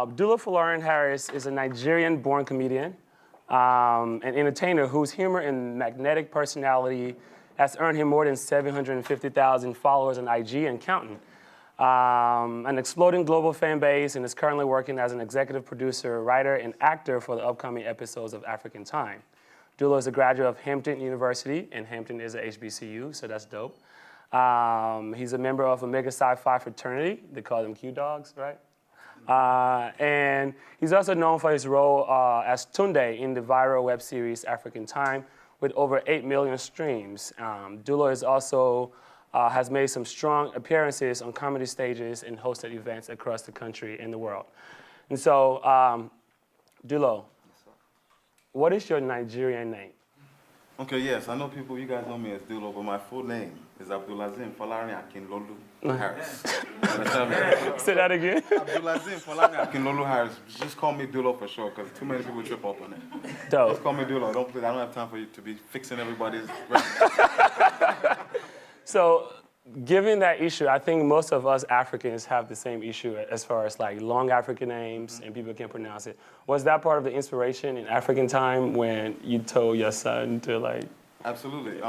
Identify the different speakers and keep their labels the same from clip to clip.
Speaker 1: Dulo Folarin Harris is a Nigerian-born comedian and entertainer whose humor and magnetic personality has earned him more than 750,000 followers on IG and counting. An exploding global fan base, and is currently working as an executive producer, writer, and actor for the upcoming episodes of African Time. Dulo is a graduate of Hampton University, and Hampton is a HBCU, so that's dope. He's a member of Omega Psi Phi fraternity. They call them Q-Dogs, right? And he's also known for his role as Tunde in the viral web series African Time, with over 8 million streams. Dulo is also has made some strong appearances on comedy stages and hosted events across the country and the world. And so, Dulo, what is your Nigerian name?
Speaker 2: Okay, yes, I know people, you guys know me as Dulo, but my full name is Abdulazim Folarin Harris.
Speaker 1: Say that again.
Speaker 2: Abdulazim Folarin Harris. Just call me Dulo for sure, because too many people trip up on it.
Speaker 1: Dope.
Speaker 2: Just call me Dulo. I don't have time for you to be fixing everybody's.
Speaker 1: So, given that issue, I think most of us Africans have the same issue as far as like long African names and people can't pronounce it. Was that part of the inspiration in African Time when you told your son to like?
Speaker 2: Absolutely.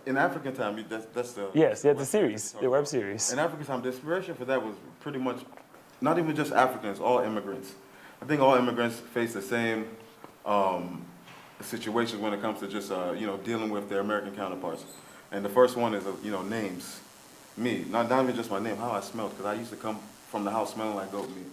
Speaker 2: In African Time, that's the...
Speaker 1: Yes, yeah, the series, the web series.
Speaker 2: In African Time, the inspiration for that was pretty much, not even just Africans, all immigrants. I think all immigrants face the same situations when it comes to just, dealing with their American counterparts. And the first one is, names. Me, not even just my name, how I smelled, because I used to come from the house smelling like goat meat.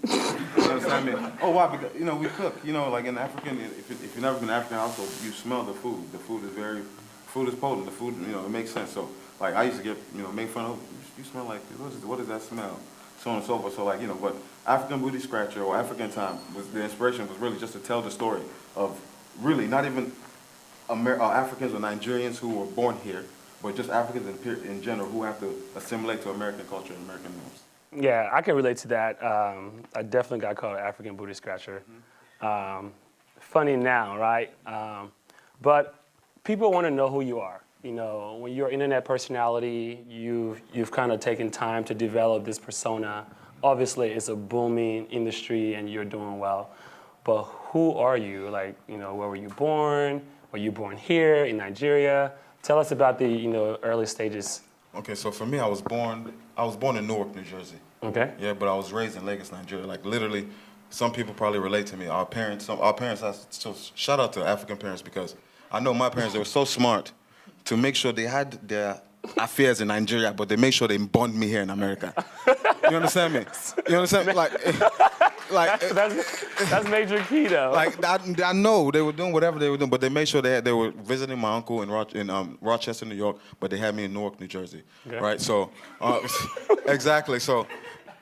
Speaker 2: You understand me? Oh, why? Because, we cook. Like in African, if you've never been in an African household, you smell the food. The food is potent. The food, it makes sense. So, like, I used to get, make fun of, you smell like, what does that smell? So on and so forth. So, like, but African Booty Scratcher or African Time, the inspiration was really just to tell the story of really not even Africans or Nigerians who were born here, but just Africans in general who have to assimilate to American culture and American norms.
Speaker 1: Yeah, I can relate to that. I definitely got called an African Booty Scratcher. Funny now, right? But people want to know who you are. When you're an internet personality, you've kind of taken time to develop this persona. Obviously, it's a booming industry and you're doing well. But who are you? Like, where were you born? Were you born here in Nigeria? Tell us about the early stages.
Speaker 2: Okay, so for me, I was born in Newark, New Jersey.
Speaker 1: Okay.
Speaker 2: Yeah, but I was raised in Lagos, Nigeria. Like literally, some people probably relate to me. Our parents, so shout out to African parents, because I know my parents, they were so smart to make sure they had their affairs in Nigeria, but they made sure they bond me here in America. You understand me? You understand me? Like
Speaker 1: that's major key though.
Speaker 2: Like I know they were doing whatever they were doing, but they made sure they were visiting my uncle in Rochester, New York, but they had me in Newark, New Jersey, okay. Right? So exactly. So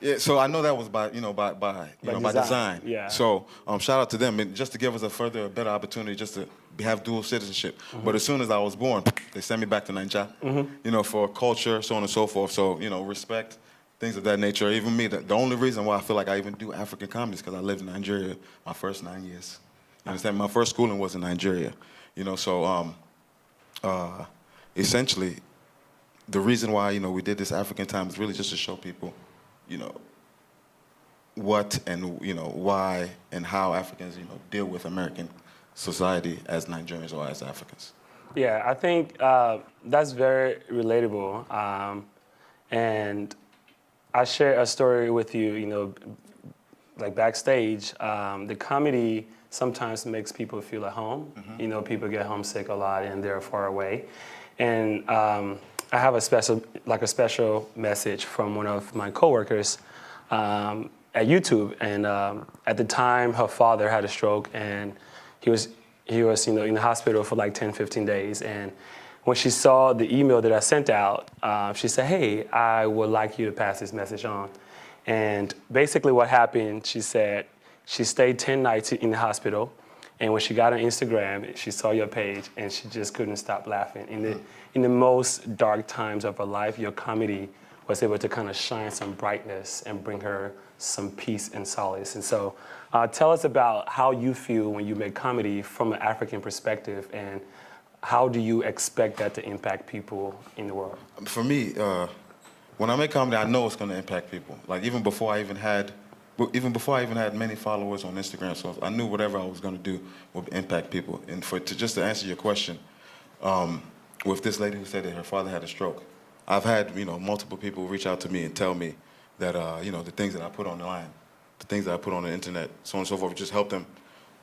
Speaker 2: yeah, so I know that was by design.
Speaker 1: Yeah.
Speaker 2: So shout out to them, and just to give us a better opportunity, just to have dual citizenship. But as soon as I was born, they sent me back to Nigeria, for culture, so on and so forth. So respect. Things of that nature. Even me, the only reason why I feel like I even do African comedy is because I lived in Nigeria my first 9 years. You understand? My first schooling was in Nigeria. So essentially, the reason why, we did this African Time is really just to show people, what and, why and how Africans, deal with American society as Nigerians or as Africans.
Speaker 1: Yeah, I think that's very relatable. And I share a story with you, like backstage. The comedy sometimes makes people feel at home. People get homesick a lot and they're far away. And I have a special message from one of my coworkers at YouTube. And at the time, her father had a stroke, and he was in the hospital for like 10, 15 days. And when she saw the email that I sent out, she said, "Hey, I would like you to pass this message on." And basically what happened, she said, she stayed 10 nights in the hospital, and when she got on Instagram, she saw your page, and she just couldn't stop laughing. In the most dark times of her life, your comedy was able to kind of shine some brightness and bring her some peace and solace. And so tell us about how you feel when you make comedy from an African perspective, and how do you expect that to impact people in the world?
Speaker 2: For me, when I make comedy, I know it's going to impact people. Like even before I even had even before I even had many followers on Instagram, so I knew whatever I was going to do would impact people. And just to answer your question, with this lady who said that her father had a stroke, I've had multiple people reach out to me and tell me that the things that I put online, the things that I put on the internet, so on and so forth, just help them.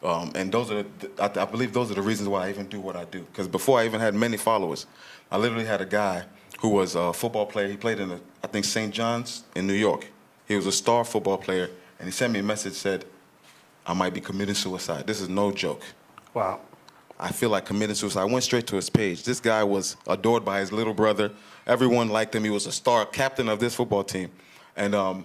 Speaker 2: And those are I believe those are the reasons why I even do what I do. Because before I even had many followers, I literally had a guy who was a football player. He played in I think St. John's in New York. He was a star football player, and he sent me a message said, I might be committing suicide. This is no joke.
Speaker 1: Wow.
Speaker 2: I feel like committing suicide. I went straight to his page. This guy was adored by his little brother. Everyone liked him. He was a star captain of this football team. And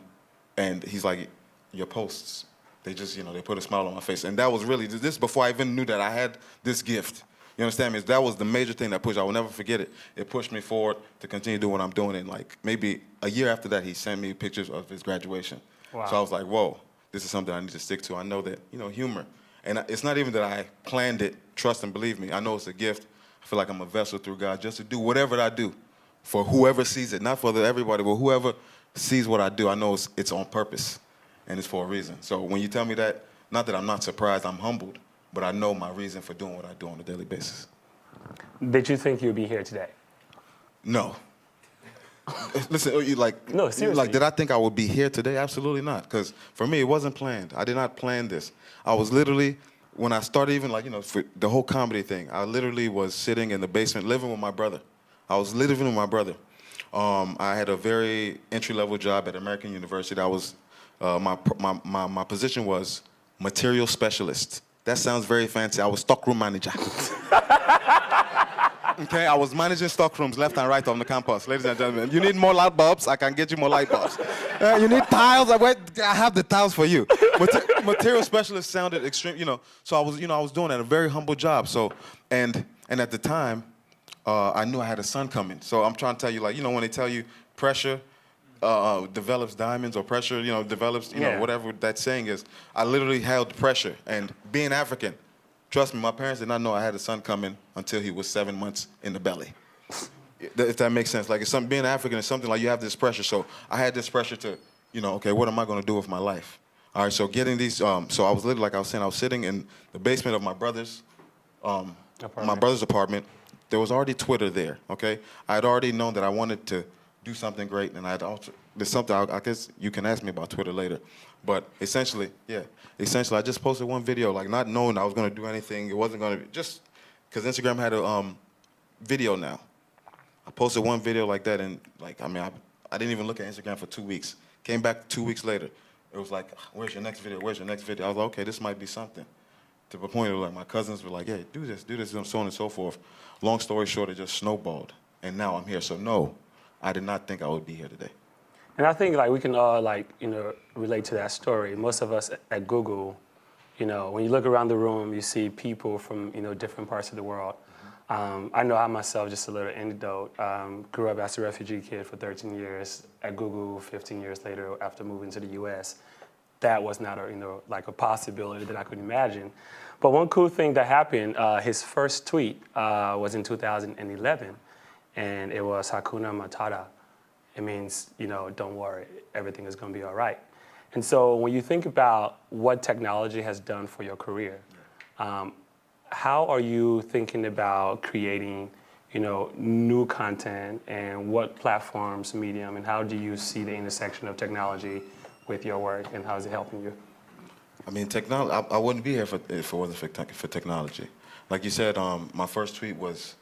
Speaker 2: he's like, your posts, they just, they put a smile on my face. And that was really, this before I even knew that I had this gift. You understand me? That was the major thing that pushed. I will never forget it. It pushed me forward to continue doing what I'm doing. And like maybe a year after that, he sent me pictures of his graduation.
Speaker 1: Wow.
Speaker 2: So I was like, whoa, this is something I need to stick to. I know that, humor. And it's not even that I planned it, trust and believe me. I know it's a gift. I feel like I'm a vessel through God just to do whatever I do for whoever sees it. Not for everybody, but whoever sees what I do, I know it's on purpose and it's for a reason. So when you tell me that, not that I'm not surprised, I'm humbled, but I know my reason for doing what I do on a daily basis.
Speaker 1: Did you think you'd be here today?
Speaker 2: No. Listen,
Speaker 1: No, seriously.
Speaker 2: Did I think I would be here today? Absolutely not. Because for me, it wasn't planned. I did not plan this. I was literally, when I started even for the whole comedy thing, I literally was sitting in the basement living with my brother. I was living with my brother. I had a very entry-level job at American University. I was, my position was material specialist. That sounds very fancy. I was stockroom manager. Okay, I was managing stockrooms left and right on the campus. Ladies and gentlemen, you need more light bulbs, I can get you more light bulbs. You need tiles, I have the tiles for you. Material specialist sounded extreme, So I was doing a very humble job. So, and at the time, I knew I had a son coming. So I'm trying to tell you, when they tell you pressure develops diamonds, or pressure, develops, whatever that saying is, I literally held pressure. And being African, trust me, my parents did not know I had a son coming until he was 7 months in the belly. If that makes sense. Like, being African is something like you have this pressure. So I had this pressure to, okay, what am I going to do with my life? All right, so getting these, so I was literally, like I was saying, I was sitting in the basement of my brother's apartment. There was already Twitter there, okay? I had already known that I wanted to do something great, and there's something, I guess you can ask me about Twitter later. But essentially, I just posted one video, not knowing I was going to do anything. It wasn't going to be, just because Instagram had a video now. I posted one video like that, and I didn't even look at Instagram for 2 weeks. Came back 2 weeks later. It was like, where's your next video? Where's your next video? I was like, okay, this might be something. To the point of my cousins were like, hey, do this, and so on and so forth. Long story short, it just snowballed. And now I'm here. So no, I did not think I would be here today.
Speaker 1: And I think we can all relate to that story. Most of us at Google, when you look around the room, you see people from different parts of the world. I know I myself, just a little anecdote, grew up as a refugee kid for 13 years at Google. 15 years later, after moving to the U.S., that was not a possibility that I could imagine. But one cool thing that happened, his first tweet was in 2011, and it was Hakuna Matata. It means, don't worry, everything is going to be all right. And so when you think about what technology has done for your career, how are you thinking about creating, new content, and what platforms, medium, and how do you see the intersection of technology with your work, and how is it helping you?
Speaker 2: Technology, I wouldn't be here if it wasn't for technology. Like you said, my first tweet was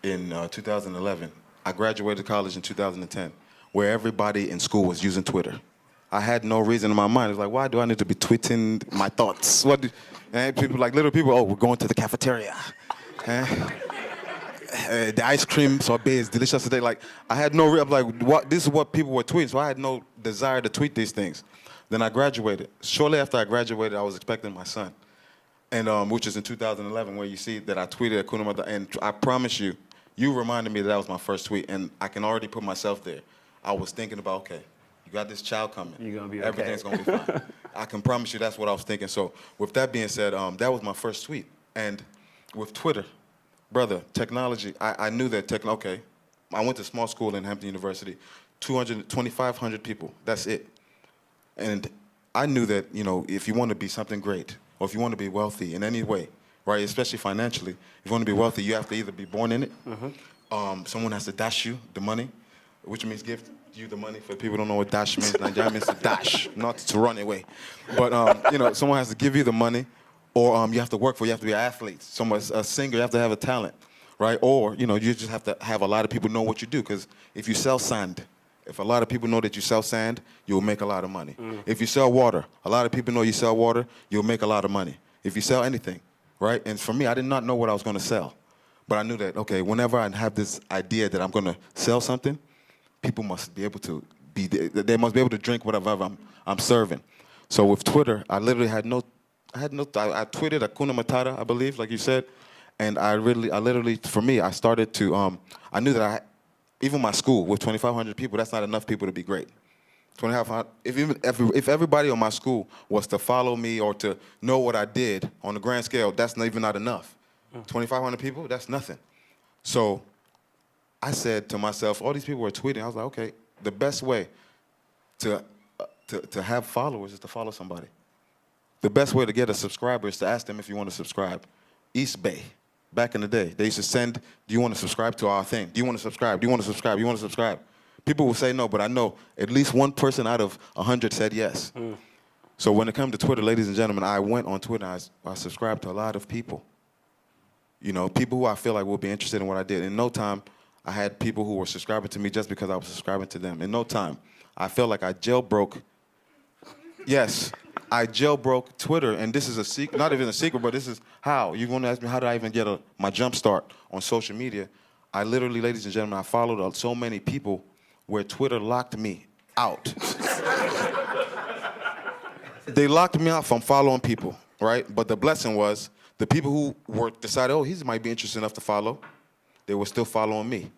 Speaker 2: in 2011. I graduated college in 2010, where everybody in school was using Twitter. I had no reason in my mind. It was like, why do I need to be tweeting my thoughts? And people, little people, oh, we're going to the cafeteria. The ice cream sorbet is delicious today. I had no, this is what people were tweeting, so I had no desire to tweet these things. Then I graduated. Shortly after I graduated, I was expecting my son, and which is in 2011, where you see that I tweeted Hakuna Matata, and I promise you, you reminded me that was my first tweet, and I can already put myself there. I was thinking about, okay, you got this child coming.
Speaker 1: You're going to be okay.
Speaker 2: Everything's going to be fine. I can promise you that's what I was thinking. So with that being said, that was my first tweet. And with Twitter, brother, technology, I knew that okay, I went to small school in Hampton University, 2,500 people, that's it. And I knew that, if you want to be something great, or if you want to be wealthy in any way, right, especially financially, if you want to be wealthy, you have to either be born in it, someone has to dash you the money, which means give you the money. For people who don't know what dash means, Nigeria means to dash, not to run away. But, someone has to give you the money, or you have to work for it. You have to be an athlete, a singer, you have to have a talent, right? Or, you just have to have a lot of people know what you do, because if you sell sand, if a lot of people know that you sell sand, you'll make a lot of money. If you sell water, a lot of people know you sell water, you'll make a lot of money. If you sell anything, right? And for me, I did not know what I was going to sell. But I knew that, okay, whenever I have this idea that I'm going to sell something, people must be able to they must be able to drink whatever I'm serving. So with Twitter, I literally I tweeted Hakuna Matata, I believe, like you said. And I literally, for me, I started to, I knew that even my school with 2,500 people, that's not enough people to be great. 2,500. If everybody on my school was to follow me or to know what I did on the grand scale, that's not even enough. 2,500 people, that's nothing. So I said to myself, all these people were tweeting. I was like, okay, the best way to have followers is to follow somebody. The best way to get a subscriber is to ask them if you want to subscribe. East Bay. Back in the day, they used to send, do you want to subscribe to our thing? Do you want to subscribe? Do you want to subscribe? Do you want to subscribe? People will say no, but I know at least one person out of 100 said yes. So when it comes to Twitter, ladies and gentlemen, I went on Twitter and I subscribed to a lot of people. People who I feel like will be interested in what I did. In no time, I had people who were subscribing to me just because I was subscribing to them. In no time, I felt like I jailbroke. Yes, I jailbroke Twitter, and this is a secret, not even a secret, but this is how. You're going to ask me, how did I even get my jump start on social media? I literally, ladies and gentlemen, I followed so many people where Twitter locked me out. They locked me out from following people, right? But the blessing was the people who decided, oh, he might be interested enough to follow, they were still following me,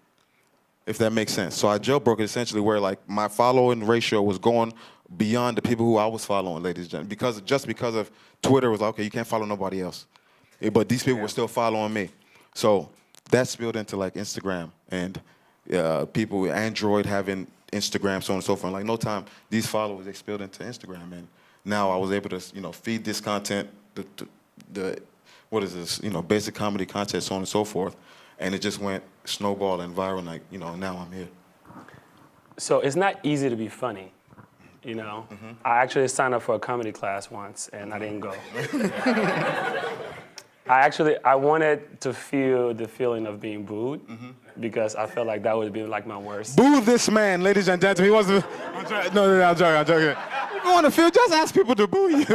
Speaker 2: if that makes sense. So I jailbroke it essentially where my following ratio was going beyond the people who I was following, ladies and gentlemen, because of Twitter was like, okay, you can't follow nobody else. But these people were still following me. So that spilled into Instagram and people with Android having Instagram, so on and so forth. No time, these followers, they spilled into Instagram. And now I was able to, feed this content, what is this, basic comedy content, so on and so forth. And it just went snowball and viral, now I'm here.
Speaker 1: So it's not easy to be funny, I actually signed up for a comedy class once, and I didn't go. I wanted to feel the feeling of being booed, because I felt like that would be my worst.
Speaker 2: Boo this man, ladies and gentlemen. He wants to. I'm joking. If you want to feel, just ask people to boo you.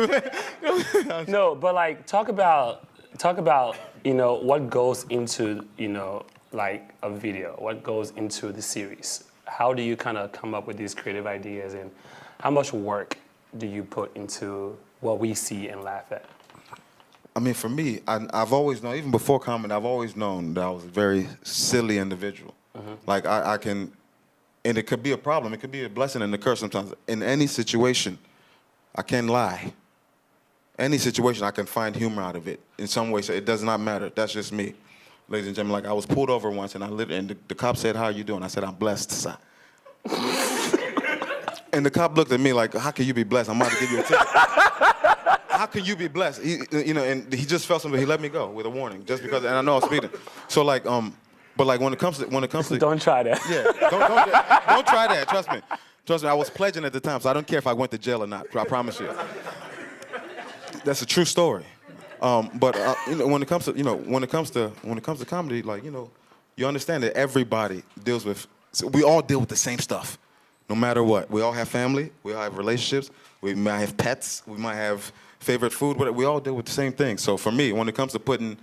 Speaker 1: No, but talk about what goes into a video, what goes into the series. How do you kind of come up with these creative ideas, and how much work do you put into what we see and laugh at?
Speaker 2: I mean, for me, I've always known, even before comedy, I've always known that I was a very silly individual. I can, and it could be a problem, it could be a blessing and a curse sometimes. In any situation, I can lie. Any situation, I can find humor out of it in some way. So it does not matter. That's just me, ladies and gentlemen. I was pulled over once, and the cop said, "How are you doing?" I said, "I'm blessed, sir." And the cop looked at me like, "How can you be blessed? I'm about to give you a ticket." How can you be blessed? And he just felt something. He let me go with a warning, just because. And I know I'm speeding. So but when it comes to
Speaker 1: don't try that.
Speaker 2: Yeah, don't try that. Trust me. I was pledging at the time, so I don't care if I went to jail or not. I promise you. That's a true story. But when it comes to comedy, you understand that everybody deals with. We all deal with the same stuff, no matter what. We all have family. We all have relationships. We might have pets. We might have favorite food. But we all deal with the same thing. So for me, when it comes to putting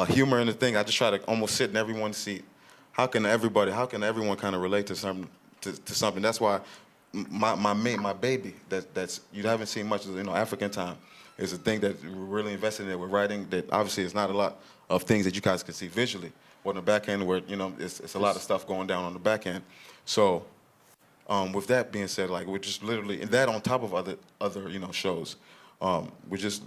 Speaker 2: humor in the thing, I just try to almost sit in everyone's seat. How can everyone kind of relate to something? To something? That's why my baby that's you haven't seen much of, African Time, is a thing that we're really invested in. We're writing that obviously it's not a lot of things that you guys can see visually. But on the back end, where it's a lot of stuff going down on the back end. So with that being said, we're just literally, and that on top of other shows, we're just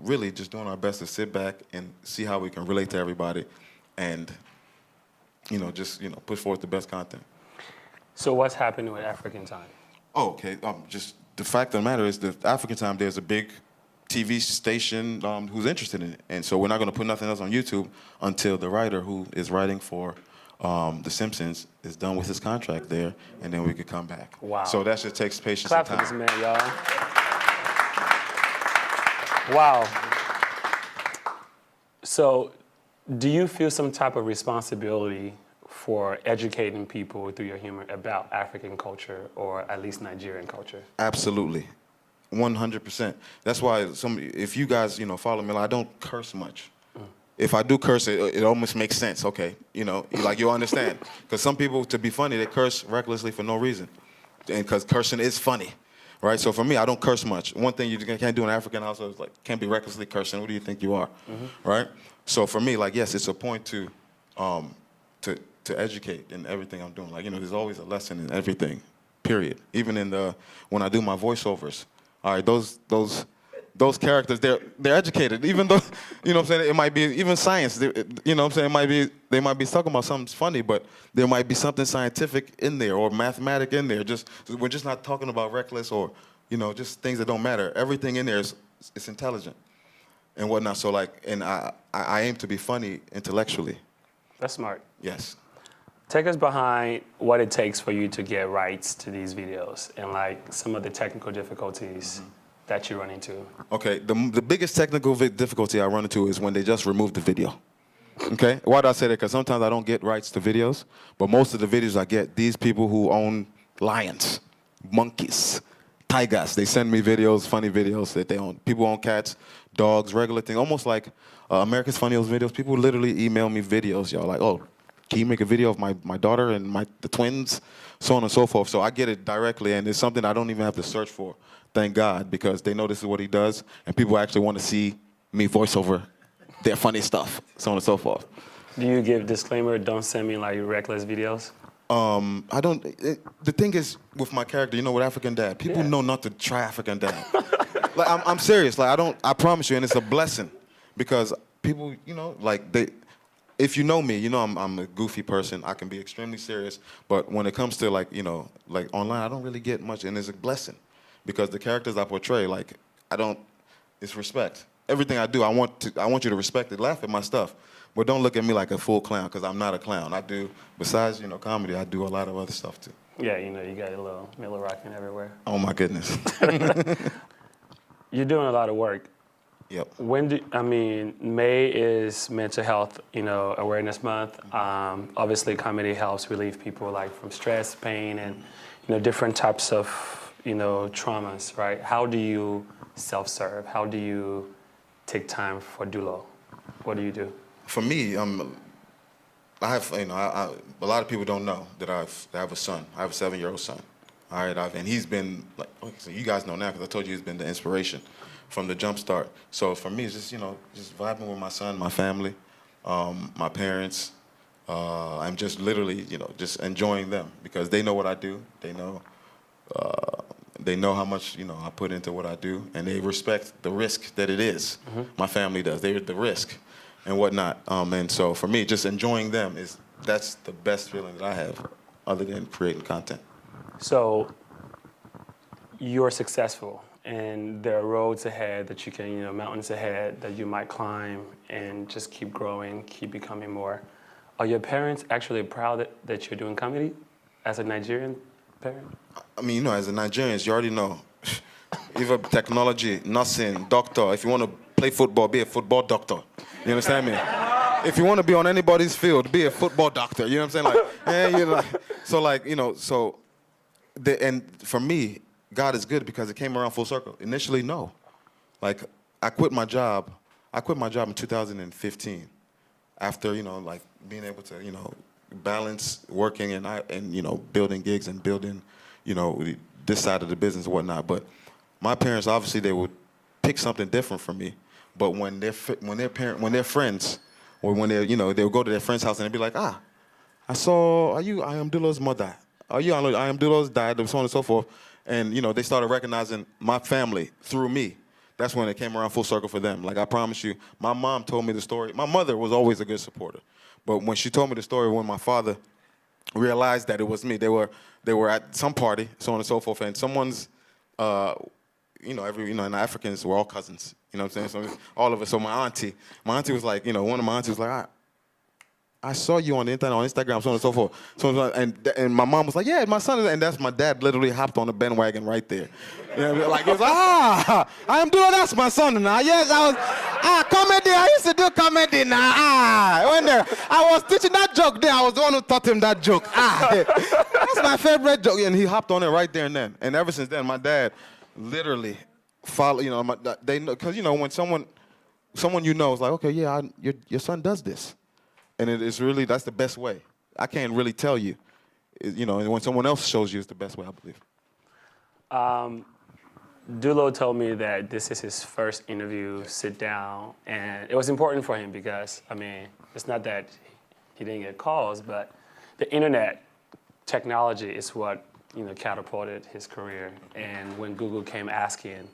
Speaker 2: really just doing our best to sit back and see how we can relate to everybody, and put forth the best content.
Speaker 1: So what's happening with African Time?
Speaker 2: Oh, okay. Just the fact of the matter is that African time, there's a big TV station who's interested in it. And so we're not going to put nothing else on YouTube until the writer who is writing for The Simpsons is done with his contract there, and then we could come back.
Speaker 1: Wow.
Speaker 2: So that just takes patience
Speaker 1: Clap
Speaker 2: and
Speaker 1: for
Speaker 2: time.
Speaker 1: this man, y'all. Wow. So do you feel some type of responsibility for educating people through your humor about African culture, or at least Nigerian culture?
Speaker 2: Absolutely. 100%. That's why if you guys, follow me, I don't curse much. If I do curse, it almost makes sense. Okay, you'll understand. Because some people, to be funny, they curse recklessly for no reason, and because cursing is funny, right? So for me, I don't curse much. One thing you can't do in an African household is can't be recklessly cursing. Who do you think you are, right? So for me, yes, it's a point to educate in everything I'm doing. There's always a lesson in everything. Period. Even when I do my voiceovers. All right, those characters, they're educated. Even though, what I'm saying, it might be even science. What I'm saying, they might be talking about something funny, but there might be something scientific in there or mathematic in there. We're just not talking about reckless or just things that don't matter. Everything in there is intelligent and whatnot. So and I aim to be funny intellectually.
Speaker 1: That's smart.
Speaker 2: Yes.
Speaker 1: Take us behind what it takes for you to get rights to these videos and some of the technical difficulties that you run into.
Speaker 2: Okay, the biggest technical difficulty I run into is when they just remove the video. Okay, why do I say that? Because sometimes I don't get rights to videos, but most of the videos I get, these people who own lions, monkeys, tigers, they send me videos, funny videos that they own. People own cats, dogs, regular thing, almost like America's Funniest Videos. People literally email me videos, y'all, oh, can you make a video of my daughter and the twins, so on and so forth. So I get it directly, and it's something I don't even have to search for, thank God, because they know this is what he does, and people actually want to see me voice over their funny stuff, so on and so forth.
Speaker 1: Do you give disclaimer, don't send me reckless videos?
Speaker 2: I don't, the thing is, with my character, with African Dad, people know not to try African Dad. I'm serious, I promise you, and it's a blessing, because people, if you know me, I'm a goofy person. I can be extremely serious, but when it comes to online, I don't really get much, and it's a blessing, because the characters I portray, it's respect. Everything I do, I want you to respect it, laugh at my stuff, but don't look at me like a full clown, because I'm not a clown. I do, besides comedy, I do a lot of other stuff too.
Speaker 1: Yeah, you got a little Miller rocking everywhere.
Speaker 2: Oh my goodness.
Speaker 1: You're doing a lot of work.
Speaker 2: Yep.
Speaker 1: May is Mental Health, Awareness Month. Obviously, comedy helps relieve people from stress, pain, and different types of traumas, right? How do you self-serve? How do you take time for Dulo? What do you do? For me, I have a lot of people don't know that I have a son. I have a 7-year-old son. All right, and he's been so you guys know now because I told you he's been the inspiration from the jump start. So for me, it's just vibing with my son, my family, my parents. I'm just literally, just enjoying them because they know what I do. They know how much, I put into what I do, and they respect the risk that it is. Mm-hmm. My family does. They're the risk and whatnot. And so for me, just enjoying them that's the best feeling that I have other than creating content. So you're successful. And there are roads ahead that you can, mountains ahead that you might climb and just keep growing, keep becoming more. Are your parents actually proud that you're doing comedy as a Nigerian parent? As a Nigerian, you already know. Either technology, nursing, doctor. If you want to play football, be a football doctor. You understand me? If you want to be on anybody's field, be a football doctor. You know what I'm saying? And for me, God is good because it came around full circle. Initially, no. I quit my job. I quit my job in 2015 after, being able to, balance working and building gigs and building, this side of the business and whatnot. But my parents, obviously, they would pick something different from me. But when their friends, or when they would go to their friend's house and they'd be like, I am Dulo's mother. I am Dulo's dad, and so on and so forth. And, they started recognizing my family through me. That's when it came around full circle for them. I promise you, my mom told me the story. My mother was always a good supporter. But when she told me the story when my father realized that it was me, they were at some party, so on and so forth, and someone's
Speaker 2: and Africans, we're all cousins. You know what I'm saying? So all of us. So my auntie was like, one of my aunties was like, I saw you on the internet, on Instagram, so on and so forth. And my mom was like, yeah, my son is, and that's my dad literally hopped on the bandwagon right there. You know, like, he was like, I am doing that's my son now. Yes, comedy, I used to do comedy now. When there, I was teaching that joke there, I was the one who taught him that joke. That's my favorite joke. And he hopped on it right there and then. And ever since then, my dad literally followed, they know, because, when someone is like, okay, yeah, your son does this. And it's really, that's the best way. I can't really tell you. And when someone else shows you, it's the best way, I believe.
Speaker 1: Dulo told me that this is his first interview, sit down, and it was important for him because, it's not that he didn't get calls, but the internet technology is what, catapulted his career. And when Google came asking,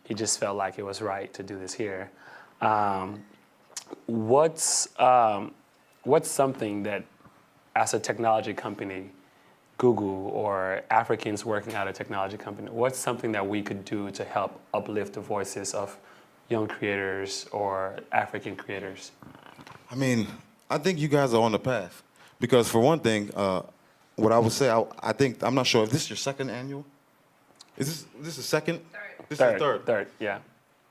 Speaker 1: he just felt like it was right to do this here. What's something that, as a technology company, Google or Africans working at a technology company, what's something that we could do to help uplift the voices of young creators or African creators?
Speaker 2: I think you guys are on the path. Because for one thing, what I would say, I'm not sure if this is your second annual? Is this the second?
Speaker 1: Third.
Speaker 2: This is the third.
Speaker 1: Third, yeah.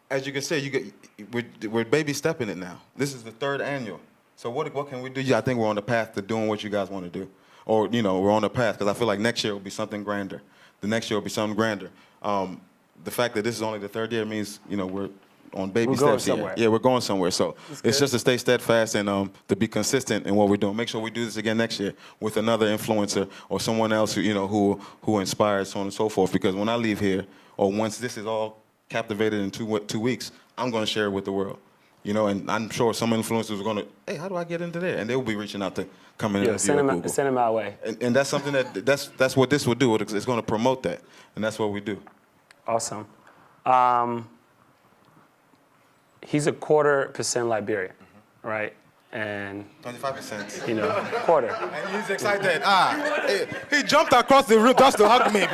Speaker 2: As you can see, we're baby stepping it now. This is the third annual. So what can we do? Yeah, I think we're on the path to doing what you guys want to do. Or, we're on the path, because I feel like next year will be something grander. The next year will be something grander. The fact that this is only the third year means, we're on baby steps here. Yeah, we're going somewhere. So it's just to stay steadfast and to be consistent in what we're doing. Make sure we do this again next year with another influencer or someone else who inspires, so on and so forth. Because when I leave here, or once this is all captivated in 2 weeks, I'm going to share it with the world. And I'm sure some influencers are going to, hey, how do I get into there? And they will be reaching out to come in and
Speaker 1: send them our way.
Speaker 2: And that's something that's what this will do. It's going to promote that, and that's what we do.
Speaker 1: Awesome. He's a 1/4% Liberian, right? And
Speaker 2: 25%.
Speaker 1: Quarter.
Speaker 2: And he's excited. He jumped across the room just to hug me.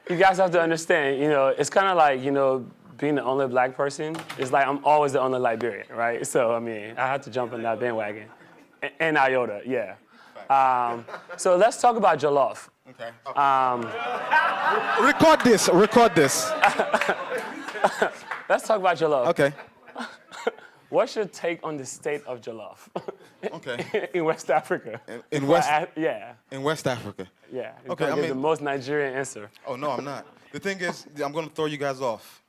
Speaker 1: You guys have to understand, it's kind of like, being the only black person. It's like I'm always the only Liberian, right? So, I had to jump on that bandwagon. And Iota, yeah. So let's talk about Jollof.
Speaker 2: Okay. Record this.
Speaker 1: Let's talk about Jollof.
Speaker 2: Okay.
Speaker 1: What's your take on the state of Jollof?
Speaker 2: Okay.
Speaker 1: In West Africa.
Speaker 2: In West Africa.
Speaker 1: Yeah.
Speaker 2: Okay.
Speaker 1: The most Nigerian answer.
Speaker 2: Oh no, I'm not. The thing is, I'm going to throw you guys off.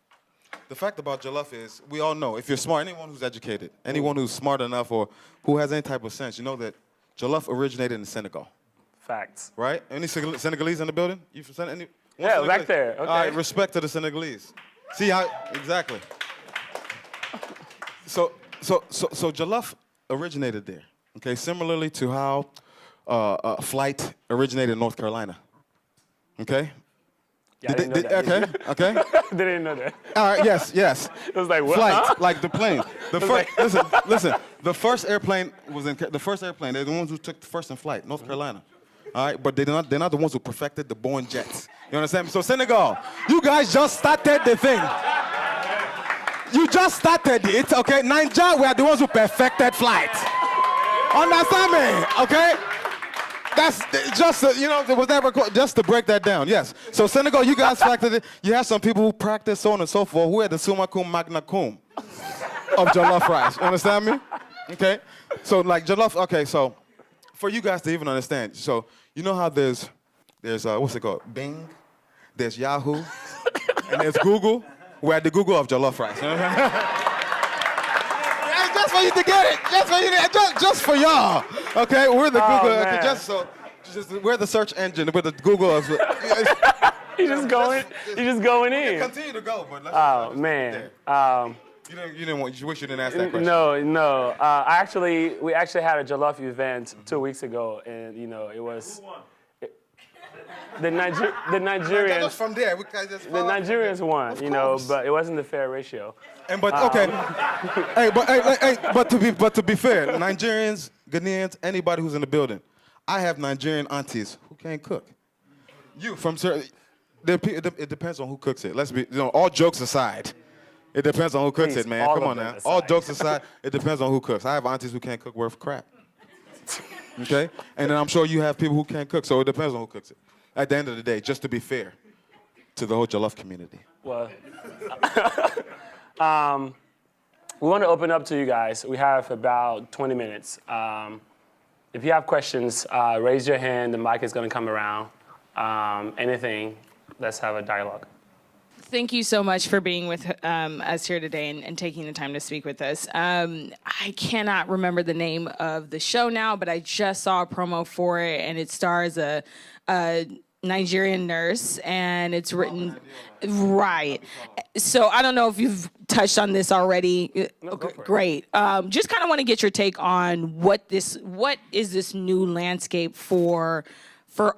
Speaker 2: The fact about Jollof is, we all know, if you're smart, anyone who's educated, anyone who's smart enough or who has any type of sense, you know that Jollof originated in Senegal.
Speaker 1: Facts.
Speaker 2: Right? Any Senegalese in the building? You from Senegal?
Speaker 1: Yeah, back there. Okay.
Speaker 2: All right, respect to the Senegalese. See how, exactly. So Jollof originated there. Okay, similarly to how flight originated in North Carolina. Okay?
Speaker 1: Yeah, I didn't know that.
Speaker 2: Okay.
Speaker 1: Didn't know that.
Speaker 2: All right. Yes.
Speaker 1: It was like what?
Speaker 2: Flight,
Speaker 1: Huh?
Speaker 2: like the plane. Listen. The first airplane was the first airplane. They're the ones who took the first in flight, North Carolina. All right, but they're not the ones who perfected the Boeing jets. You understand? So Senegal, you guys just started the thing. You just started it, okay? Nigeria, we are the ones who perfected flight. Understand me? Okay. That's just, there was never, just to break that down, yes. So Senegal, you guys factored it. You have some people who practice, so on and so forth, who had the summa cum magna cum of jollof rice. You understand me? Okay? So like jollof, okay, so for you guys to even understand, so you know how there's what's it called? Bing, there's Yahoo, and there's Google. We're at the Google of jollof rice. Just for you to get it, just for y'all. Okay, we're the Google. Okay, we're the search engine. We're the Google of.
Speaker 1: You're just going in.
Speaker 2: Continue to go, but let's.
Speaker 1: Oh man.
Speaker 2: You wish you didn't ask that question.
Speaker 1: No. We actually had a Jollof event 2 weeks ago, and it was. The Nigerians
Speaker 2: from there.
Speaker 1: The Nigerians won, but it wasn't the fair ratio.
Speaker 2: But to be fair, Nigerians, Ghanaians, anybody who's in the building, I have Nigerian aunties who can't cook. You from certain. It depends on who cooks it. Let's be, all jokes aside, it depends on who cooks
Speaker 1: Please,
Speaker 2: it, man.
Speaker 1: all
Speaker 2: Come
Speaker 1: of
Speaker 2: on
Speaker 1: them
Speaker 2: now.
Speaker 1: aside.
Speaker 2: All jokes aside, it depends on who cooks. I have aunties who can't cook worth crap. Okay? And then I'm sure you have people who can't cook, so it depends on who cooks it. At the end of the day, just to be fair to the whole jollof community.
Speaker 1: Well, we want to open up to you guys. We have about 20 minutes. If you have questions, raise your hand. The mic is going to come around. Anything, let's have a dialogue.
Speaker 3: Thank you so much for being with us here today and taking the time to speak with us. I cannot remember the name of the show now, but I just saw a promo for it, and it stars a Nigerian nurse, and it's written right. So I don't know if you've touched on this already.
Speaker 1: No, go for it.
Speaker 3: Great. Just kind of want to get your take on what is this new landscape for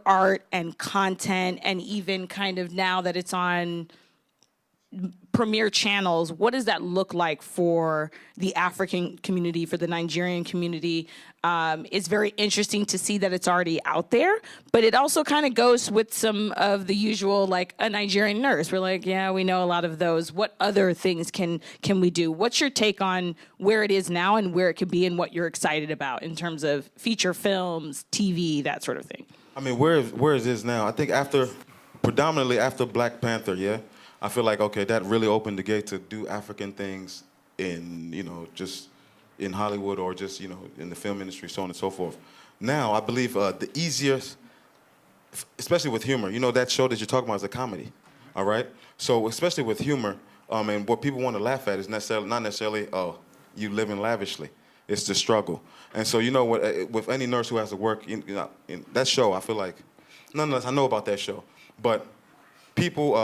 Speaker 3: art and content, and even kind of now that it's on premier channels, what does that look like for the African community, for the Nigerian community? It's very interesting to see that it's already out there, but it also kind of goes with some of the usual, like a Nigerian nurse. We're like, yeah, we know a lot of those. What other things can we do? What's your take on where it is now and where it could be and what you're excited about in terms of feature films, TV, that sort of thing?
Speaker 2: I mean, where is this now? I think predominantly after Black Panther, yeah? I feel like, okay, that really opened the gate to do African things in, just in Hollywood or just, in the film industry, so on and so forth. Now, I believe the easiest, especially with humor, that show that you're talking about is a comedy, all right? So especially with humor, and what people want to laugh at is not necessarily, oh, you living lavishly. It's the struggle. And so, with any nurse who has to work in that show, I feel like, nonetheless, I know about that show, but people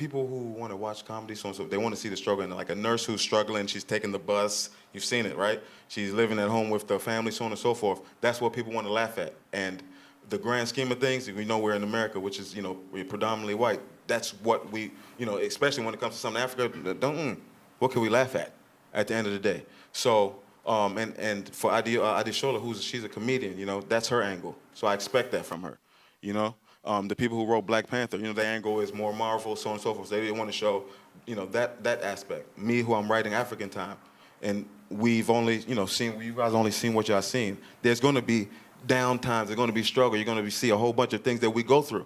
Speaker 2: who want to watch comedy, so they want to see the struggle. And like a nurse who's struggling, she's taking the bus. You've seen it, right? She's living at home with the family, so on and so forth. That's what people want to laugh at. And the grand scheme of things, we know we're in America, which is, we're predominantly white. That's what we, especially when it comes to something Africa, what can we laugh at the end of the day? So, and for Adeshola, she's a comedian, that's her angle. So I expect that from her, The people who wrote Black Panther, their angle is more Marvel, so on and so forth. So they didn't want to show, that aspect. Me, who I'm writing African time, and we've only, you guys only seen what y'all seen. There's going to be down times. There's going to be struggle. You're going to see a whole bunch of things that we go through,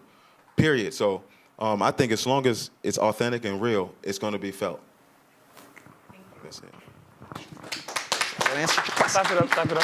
Speaker 2: period. So I think as long as it's authentic and real, it's going to be felt. That's it.
Speaker 1: Stop it up.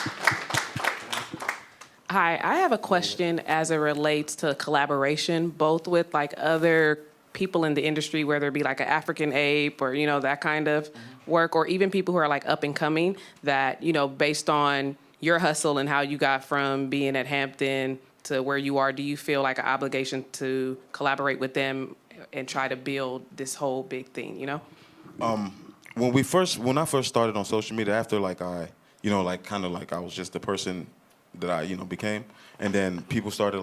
Speaker 4: Hi, I have a question as it relates to collaboration, both with like other people in the industry, whether it be like an African ape or, that kind of work, or even people who are like up and coming that, based on your hustle and how you got from being at Hampton to where you are, do you feel like an obligation to collaborate with them and try to build this whole big thing,
Speaker 2: When I first started on social media, after I was just the person that I, became, and then people started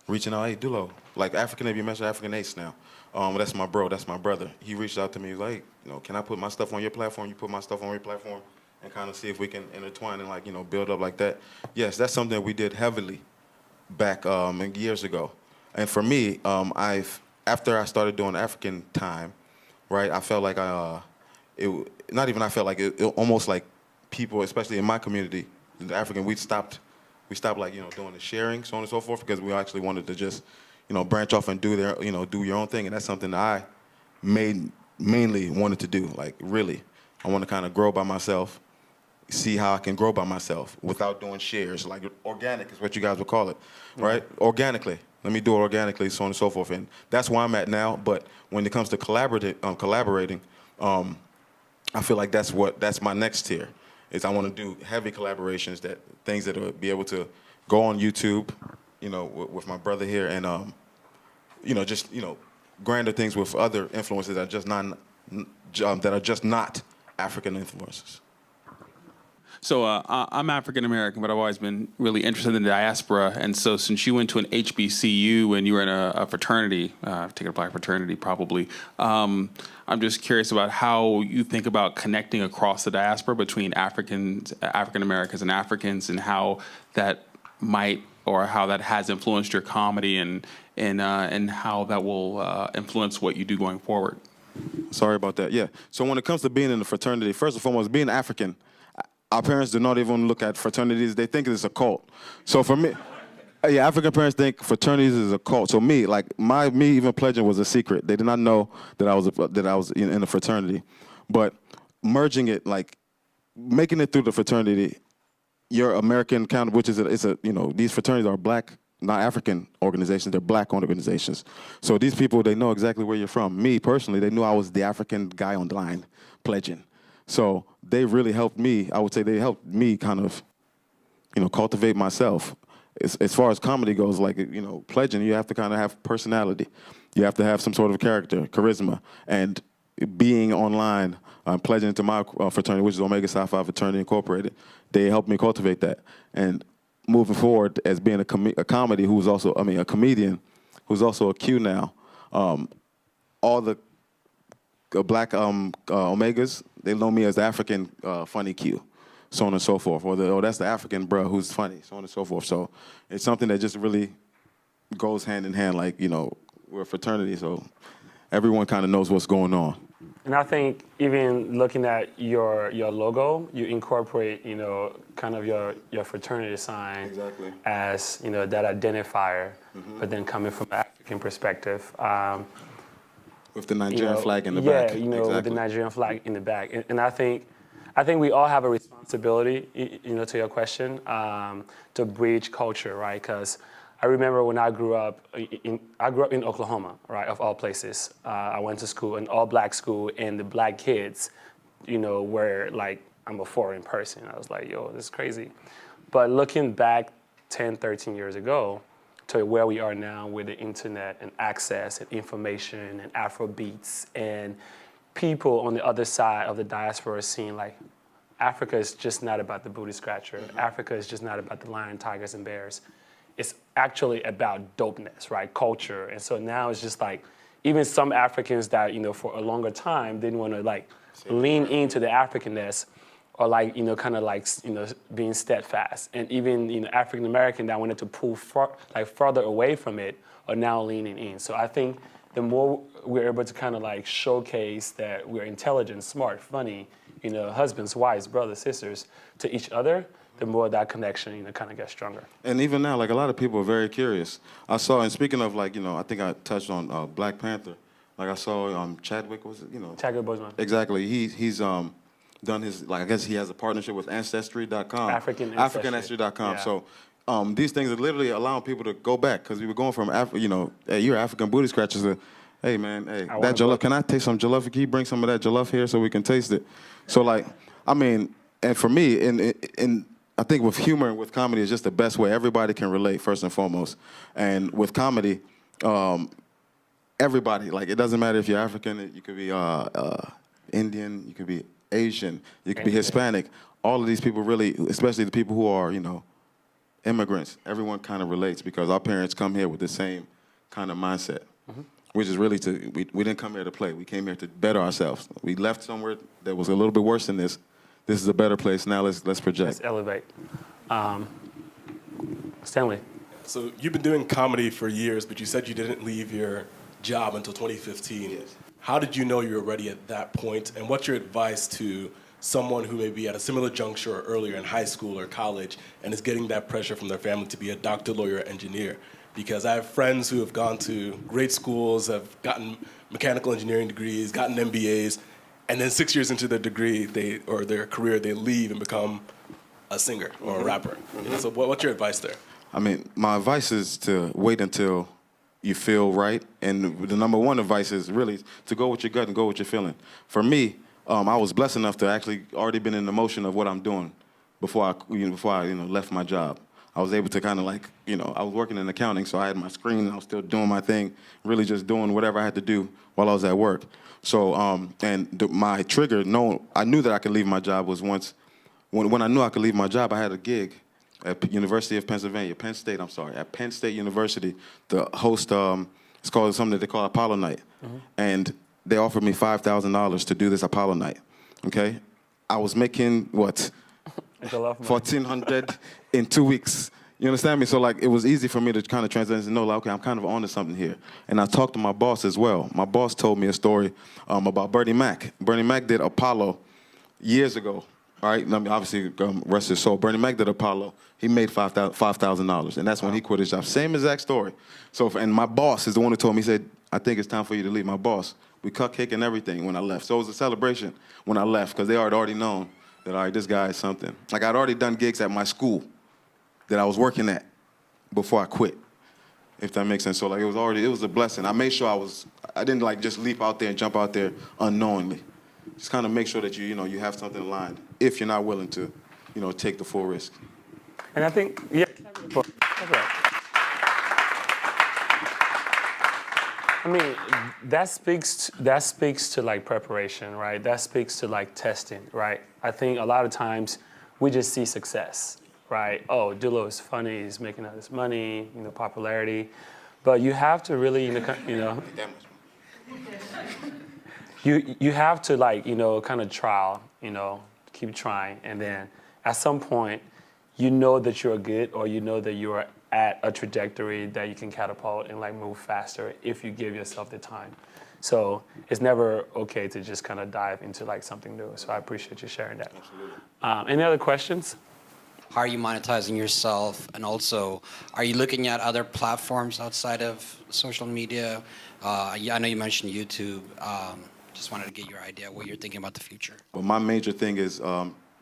Speaker 2: reaching out, hey, Dulo, like African Ape, you mentioned African Ace now. That's my bro, that's my brother. He reached out to me, he was like, can I put my stuff on your platform? You put my stuff on your platform, and kind of see if we can intertwine and build up like that. Yes, that's something that we did heavily back years ago. And for me, after I started doing African time, right, I felt like it almost like people, especially in my community, the African, we stopped doing the sharing, so on and so forth, because we actually wanted to just, branch off and do your own thing. And that's something that I mainly wanted to do, really. I want to kind of grow by myself, see how I can grow by myself without doing shares, organic is what you guys would call it, right? Organically. Let me do it organically, so on and so forth. And that's where I'm at now. But when it comes to collaborating, I feel like that's my next tier. Is I want to do heavy collaborations, things that will be able to go on YouTube, with my brother here, and grander things with other influencers that are just not African influencers.
Speaker 5: So I'm African American, but I've always been really interested in the diaspora. And so since you went to an HBCU and you were in a fraternity, taking a black fraternity probably, I'm just curious about how you think about connecting across the diaspora between African Americans and Africans, and how that might or how that has influenced your comedy and how that will influence what you do going forward?
Speaker 2: Sorry about that. Yeah. So when it comes to being in the fraternity, first and foremost, being African, our parents do not even look at fraternities. They think it's a cult. So for me, yeah, African parents think fraternities is a cult. So me even pledging was a secret. They did not know that I was in a fraternity. But merging it, like making it through the fraternity, your American counter, which is these fraternities are black, not African organizations. They're black organizations. So these people, they know exactly where you're from. Me personally, they knew I was the African guy on the line pledging. So they really helped me. I would say they helped me kind of, cultivate myself. As far as comedy goes, like, pledging, you have to kind of have personality. You have to have some sort of character, charisma. And being online, pledging into my fraternity, which is Omega Psi Phi Fraternity Incorporated, they helped me cultivate that. And moving forward as being a comedian who's also a Q now, all the black Omegas, they know me as the African funny Q, so on and so forth. Or that's the African bruh who's funny, so on and so forth. So it's something that just really goes hand in hand. Like, we're a fraternity, so everyone kind of knows what's going on.
Speaker 1: And I think even looking at your logo, you incorporate, kind of your fraternity sign
Speaker 2: Exactly.
Speaker 1: as, that identifier, but then coming from an African perspective.
Speaker 2: With the Nigerian flag in the back.
Speaker 1: Yeah,
Speaker 2: exactly.
Speaker 1: with the Nigerian flag in the back. And I think we all have a responsibility, to your question, to bridge culture, right? Because I remember when I grew up in Oklahoma, right, of all places. I went to school, an all-black school, and the black kids, were like, I'm a foreign person. I was like, yo, this is crazy. But looking back 10, 13 years ago to where we are now with the internet and access and information and Afro beats and people on the other side of the diaspora seeing like, Africa is just not about the booty scratcher. Mm-hmm. Africa is just not about the lion, tigers, and bears. It's actually about dopeness, right? Culture. And so now it's just like, even some Africans that, for a longer time didn't want to like lean into the Africanness or like, kind of like, being steadfast. And even, African American that wanted to pull further away from it are now leaning in. So I think the more we're able to kind of like showcase that we're intelligent, smart, funny, husbands, wives, brothers, sisters to each other, the more that connection, kind of gets stronger.
Speaker 2: And even now, like a lot of people are very curious. I saw, and speaking of like, I think I touched on Black Panther. Like I saw Chadwick, was it,
Speaker 1: Chadwick Boseman.
Speaker 2: Exactly. He's done his, like I guess he has a partnership with Ancestry.com. African.Ancestry.com. Yeah. So these things are literally allowing people to go back because we were going from, hey, you're African booty scratchers to, hey man, hey, that jollof, can I taste some jollof? Can you bring some of that jollof here so we can taste it? So like, I mean, and for me, in I think with humor and with comedy is just the best way. Everybody can relate, first and foremost. And with comedy, everybody, like it doesn't matter if you're African, you could be Indian, you could be Asian, you could be Hispanic. All of these people really, especially the people who are, immigrants, everyone kind of relates because our parents come here with the same kind of mindset, which is really we didn't come here to play. We came here to better ourselves. We left somewhere that was a little bit worse than this. This is a better place. Now let's project.
Speaker 1: Let's elevate. Stanley.
Speaker 6: So you've been doing comedy for years, but you said you didn't leave your job until 2015.
Speaker 2: Yes.
Speaker 6: How did you know you were ready at that point? And what's your advice to someone who may be at a similar juncture or earlier in high school or college and is getting that pressure from their family to be a doctor, lawyer, or engineer? Because I have friends who have gone to great schools, have gotten mechanical engineering degrees, gotten MBAs, and then 6 years into their degree, their career, they leave and become a singer or a rapper. So what's your advice there?
Speaker 2: I mean, my advice is to wait until you feel right. And the number one advice is really to go with your gut and go with your feeling. For me, I was blessed enough to actually already been in the motion of what I'm doing before I left my job. I was able to kind of like, I was working in accounting, so I had my screen, I was still doing my thing, really just doing whatever I had to do while I was at work. So, my trigger, I knew that I could leave my job was when I knew I could leave my job, I had a gig at University of Pennsylvania, at Penn State University, to host, it's called something that they call Apollo Night. And they offered me $5,000 to do this Apollo Night, okay? I was making, what, $1,400 in 2 weeks, You understand me? So like it was easy for me to kind of translate and know like, okay, I'm kind of onto something here. And I talked to my boss as well. My boss told me a story about Bernie Mac. Bernie Mac did Apollo years ago, right? I mean, obviously, rest his soul. Bernie Mac did Apollo. He made $5,000, and that's when he quit his job. Same exact story. So, and my boss is the one who told me. He said, "I think it's time for you to leave." My boss. We cut cake and everything when I left. So it was a celebration when I left because they had already known that, all right, this guy is something. Like I'd already done gigs at my school that I was working at before I quit, if that makes sense. So like it was a blessing. I made sure I didn't like just leap out there and jump out there unknowingly. Just kind of make sure that you have something aligned if you're not willing to, take the full risk.
Speaker 1: And I think, yeah. I mean, that speaks to like preparation, right? That speaks to like testing, right? I think a lot of times we just see success, right? Oh, Dulo is funny, he's making all this money, popularity, but you have to really, you have to like, kind of trial, keep trying, and then at some point, you know that you're good, or you know that you are at a trajectory that you can catapult and like move faster if you give yourself the time. So it's never okay to just kind of dive into like something new. So I appreciate you sharing that.
Speaker 2: Absolutely.
Speaker 1: Any other questions?
Speaker 7: How are you monetizing yourself? And also, are you looking at other platforms outside of social media? I know you mentioned YouTube. Just wanted to get your idea what you're thinking about the future.
Speaker 2: Well, my major thing is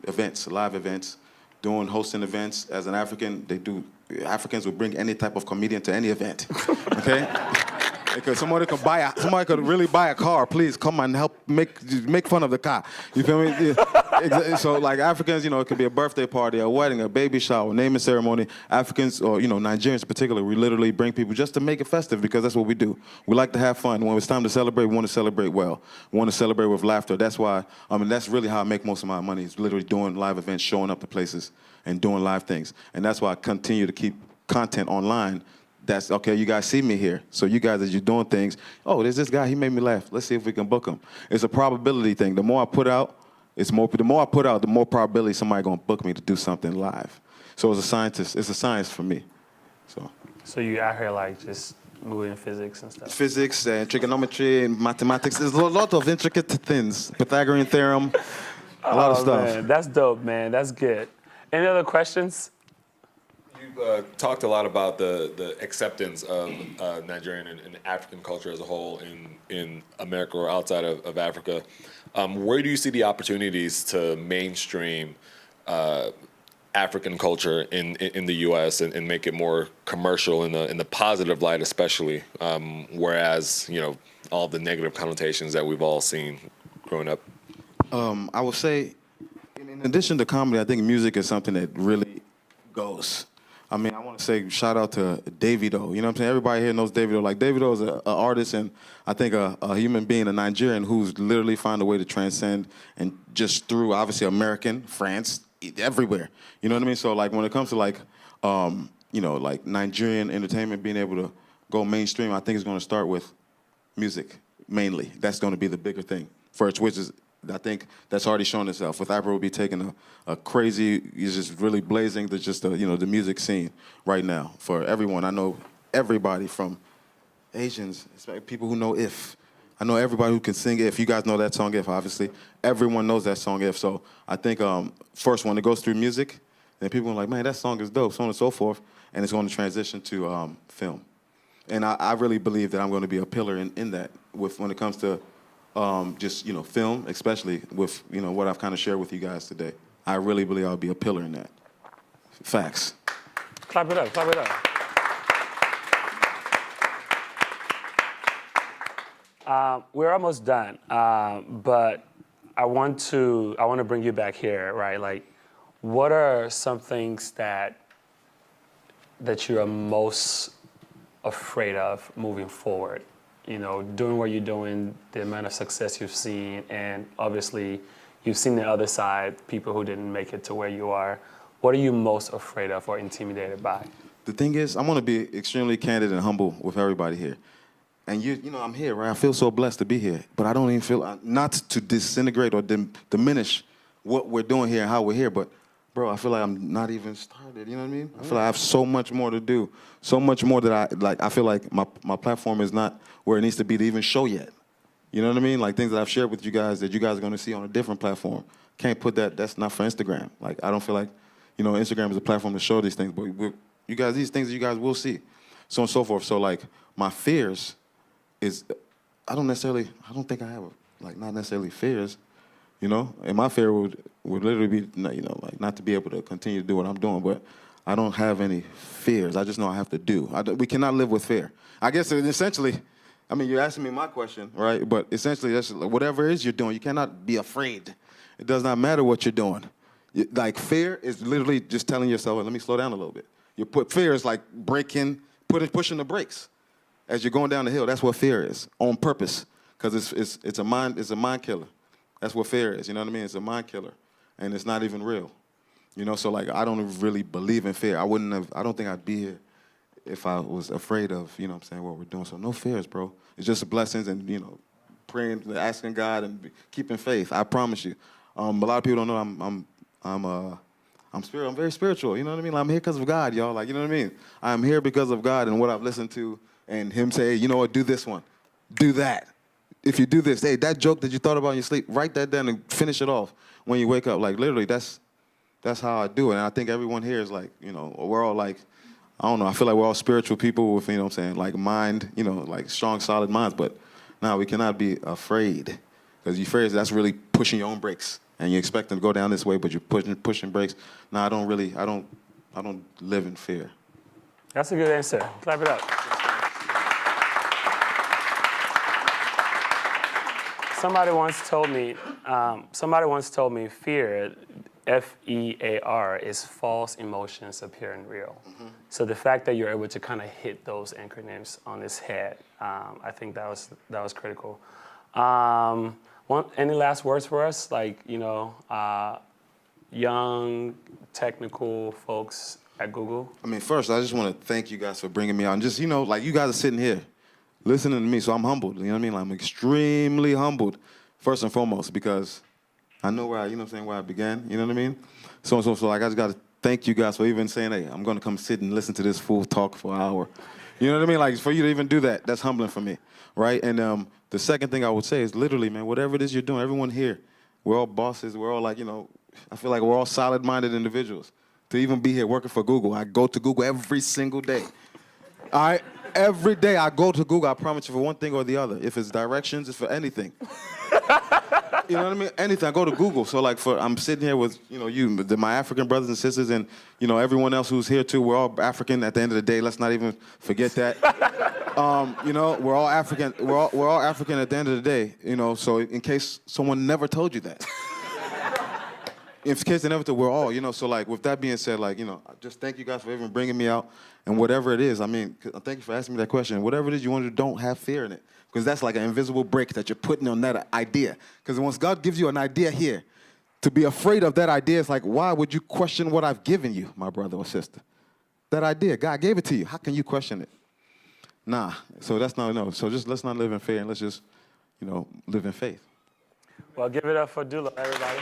Speaker 2: events, live events, hosting events. As an African, Africans will bring any type of comedian to any event, okay? Because somebody could really buy a car. Please come and help make fun of the car. You feel me? Yeah. So like Africans, it could be a birthday party, a wedding, a baby shower, naming ceremony. Africans, or Nigerians in particular, we literally bring people just to make it festive because that's what we do. We like to have fun. When it's time to celebrate, we want to celebrate well. We want to celebrate with laughter. That's why. That's really how I make most of my money. Is literally doing live events, showing up to places, and doing live things. And that's why I continue to keep content online. That's okay, you guys see me here. So you guys, as you're doing things, oh, there's this guy, he made me laugh. Let's see if we can book him. It's a probability thing. The more I put out, the more probability somebody gonna book me to do something live. So as a scientist, it's a science for me.
Speaker 1: So you out here like just moving physics and stuff?
Speaker 2: Physics and trigonometry and mathematics. There's a lot of intricate things. Pythagorean theorem, a lot of stuff.
Speaker 1: Man, that's dope, man. That's good. Any other questions?
Speaker 8: You talked a lot about the acceptance of Nigerian and African culture as a whole in America or outside of Africa. Where do you see the opportunities to mainstream African culture in the U.S. and make it more commercial in the positive light, especially, whereas all the negative connotations that we've all seen growing up?
Speaker 2: I would say, in addition to comedy, I think music is something that really goes. I want to say shout out to Davido. You know what I'm saying? Everybody here knows Davido. Like, Davido is an artist and I think a human being, a Nigerian who's literally found a way to transcend and just through, obviously, American, France, everywhere. You know what I mean? So, like, when it comes to, like, like Nigerian entertainment being able to go mainstream, I think it's going to start with music, mainly. That's going to be the bigger thing first, which is, I think that's already shown itself. With Afro will be taking a crazy, he's just really blazing the music scene right now for everyone. I know everybody from Asians, people who know If. I know everybody who can sing If. You guys know that song If, obviously. Everyone knows that song If. So I think first when it goes through music, then people are like, man, that song is dope, so on and so forth, and it's going to transition to film. And I really believe that I'm going to be a pillar in that when it comes to just film, especially with what I've kind of shared with you guys today. I really believe I'll be a pillar in that. Facts.
Speaker 1: Clap it up, clap it up. We're almost done, but I want to bring you back here, right? Like, what are some things that you are most afraid of moving forward? Doing what you're doing, the amount of success you've seen, and obviously you've seen the other side, people who didn't make it to where you are. What are you most afraid of or intimidated by?
Speaker 2: The thing is, I want to be extremely candid and humble with everybody here. And I'm here, right? I feel so blessed to be here, but I don't even feel, not to disintegrate or diminish what we're doing here and how we're here, but bro, I feel like I'm not even started. You know what I mean? I feel like I have so much more to do, so much more that I feel like my platform is not where it needs to be to even show yet. You know what I mean? Like things that I've shared with you guys that you guys are going to see on a different platform. Can't put that. That's not for Instagram. Like I don't feel like, Instagram is a platform to show these things, but you guys, these things you guys will see, so on and so forth. So like my fears is, I don't think I have not necessarily fears. And my fear would literally be, like not to be able to continue to do what I'm doing, but I don't have any fears. I just know I have to do. We cannot live with fear. I guess essentially, I mean, you're asking me my question, right? But essentially, that's whatever it is you're doing, you cannot be afraid. It does not matter what you're doing. Like fear is literally just telling yourself, let me slow down a little bit. Fear is like pushing the brakes as you're going down the hill. That's what fear is on purpose, because it's a mind killer. That's what fear is. You know what I mean? It's a mind killer, and it's not even real. So like I don't really believe in fear. I don't think I'd be here if I was afraid of, what we're doing. So no fears, bro. It's just blessings and, praying, asking God and keeping faith. I promise you. A lot of people don't know I'm very spiritual. You know what I mean? I'm here because of God, y'all. Like, you know what I mean? I'm here because of God and what I've listened to and him say, hey, you know what? Do this one. Do that. If you do this, hey, that joke that you thought about in your sleep, write that down and finish it off when you wake up. Like, literally, that's how I do it. And I think everyone here is like, we're all like, I don't know, I feel like we're all spiritual people with, like mind, like strong, solid minds. But no, we cannot be afraid. Because you're afraid, that's really pushing your own brakes. And you expect them to go down this way, but you're pushing brakes. No, I don't live in fear.
Speaker 1: That's a good answer. Clap it up. Somebody once told me fear, F-E-A-R, is false emotions appearing real. Mm-hmm. So the fact that you're able to kind of hit those acronyms on his head, I think that was critical. Any last words for us? Like, young, technical folks at Google?
Speaker 2: I mean, first, I just want to thank you guys for bringing me out. And just, like you guys are sitting here listening to me, so I'm humbled. You know what I mean? I'm extremely humbled, first and foremost, because I know where I began. You know what I mean? So like, I just got to thank you guys for even saying, hey, I'm going to come sit and listen to this fool talk for an hour. You know what I mean? Like, for you to even do that, that's humbling for me, right? And the second thing I would say is literally, man, whatever it is you're doing, everyone here, we're all bosses. We're all like, I feel like we're all solid-minded individuals. To even be here working for Google, I go to Google every single day. All right? Every day I go to Google, I promise you, for one thing or the other. If it's directions, it's for anything. You know what I mean? Anything. I go to Google. So like I'm sitting here with, my African brothers and sisters and, everyone else who's here too. We're all African at the end of the day. Let's not even forget that. We're all African. We're all African at the end of the day, so in case someone never told you that. In case they never told, we're all, so like with that being said, like, just thank you guys for even bringing me out and whatever it is. I mean, thank you for asking me that question. Whatever it is you want to do, don't have fear in it. Because that's like an invisible brake that you're putting on that idea. Because once God gives you an idea here, to be afraid of that idea is like, why would you question what I've given you, my brother or sister? That idea, God gave it to you. How can you question it? Nah, so that's not, no. So just let's not live in fear and let's just, live in faith.
Speaker 1: Well, give it up for Dulo, everybody.